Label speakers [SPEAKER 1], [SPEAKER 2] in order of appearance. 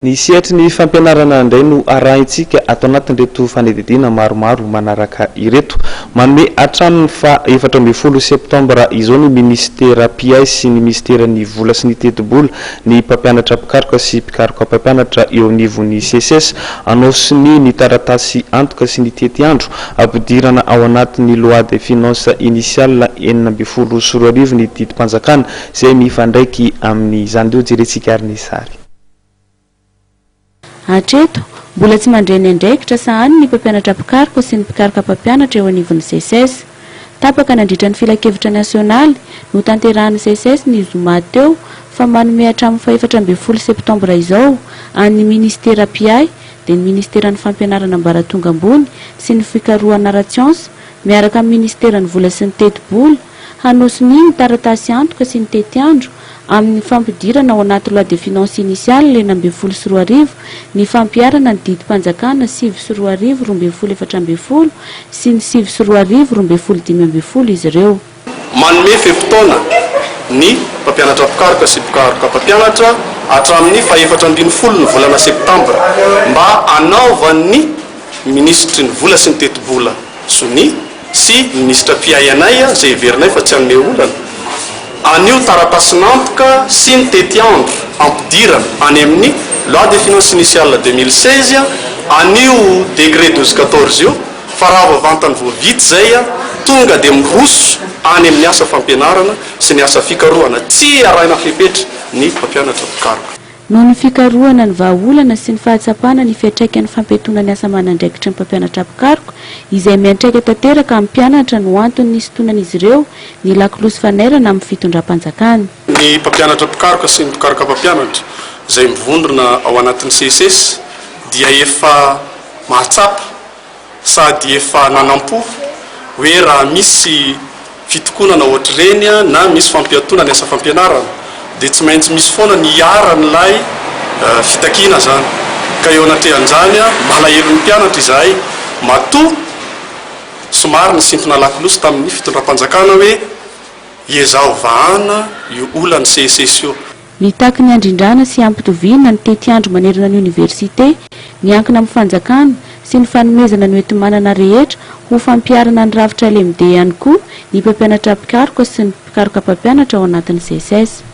[SPEAKER 1] Ny sietry ny fampianarana indray no arahintsika atao anatin'ireto fanedidina maromaro manaraka ireto. Manome hatramin'ny fa 14 septambra izao ny ministera PI sy ny ministera ny vola sy ny teti-bola ny mpampianatra mpikaroka sy mpikaroka mpampianatra eo anivon'ny CSS anosiny ny taratasy antoka sy ny tety andro ampidirana ao anatin'ny loi de finance initiale 2024 ny didim-panjakana izay mifandraiky amin'izany io jerentsika ary ny sary.
[SPEAKER 2] Hatreto, mbola tsy mandreny andraikitra sahany ny mpampianatra mpikaroka sy ny mpikaroka mpampianatra eo anivon'ny CSS. Tapaka nandritra ny filakevitra nasionaly no tanterahan'ny CSS ny zoma teo fa manome hatramin'ny fa 14 septambra izao an'ny ministera PI dia ny ministeran'ny fampianarana ambaratonga ambony sy ny fikarohana ara-tsiansa miaraka amin'ny ministeran'ny vola sy ny teti-bola hanosony ny taratasy antoka sy ny tety andro amin'ny fampidirana ao anaty loi de finance initiale 2024 ny fampiarana ny didim-panjakana 7/2024 sy ny 7/2025 izy ireo.
[SPEAKER 3] Manome fotoana ny mpampianatra mpikaroka sy mpikaroka mpampianatra hatramin'ny fa 14 ny volana septambra mba anaovan'ny ministry ny vola sy ny teti-bola sony sy ministra PI anay izay heverinay fa tsy hanome olana anio taratasynantoka sy ny tety andro ampidirana any amin'ny loi de finance initiale 2016 anio décret 12/14 io fa raha vavantany voavity zay tonga dia miroso any amin'ny asa fampianarana sy ny asa fikarohana tsy arahina fepetra ny mpampianatra mpikaroka.
[SPEAKER 2] Noho ny fikarohana ny vahaolana sy ny fahatsapana ny fiantraikan'ny fampetona ny asa manandraikitra ny mpampianatra mpikaroka izay miantraika tanteraka amin'ny mpianatra no antony ny sitonan'izy ireo ny lakolosy fanerana amin'ny fitondram-panjakana.
[SPEAKER 3] Ny mpampianatra mpikaroka sy ny mpikaroka mpampianatra izay mivondrona ao anatin'ny CSS dia efa mahatsapa sady efa nanampo hoe raha misy fitokonana ohatr'ireny na misy fampiatona ny asa fampianarana dia tsy maintsy misy foana ny iaran'ilay fitakiana zany ka eo anatrehan'izany malahelo ny mpianatra izahay matoa somary ny simpona lakolosy tamin'ny fitondram-panjakana hoe iezao vahana io olany CSS io.
[SPEAKER 2] Nitaky ny andrindrana sy ampitoviana ny tety andro manerana ny université miankina amin'ny fanjakana sy ny fanomezana ny hoentomanana rehetra ho fampiarana ny ravitra LMD ihany koa ny mpampianatra mpikaroka sy ny mpikaroka mpampianatra ao anatin'ny CSS.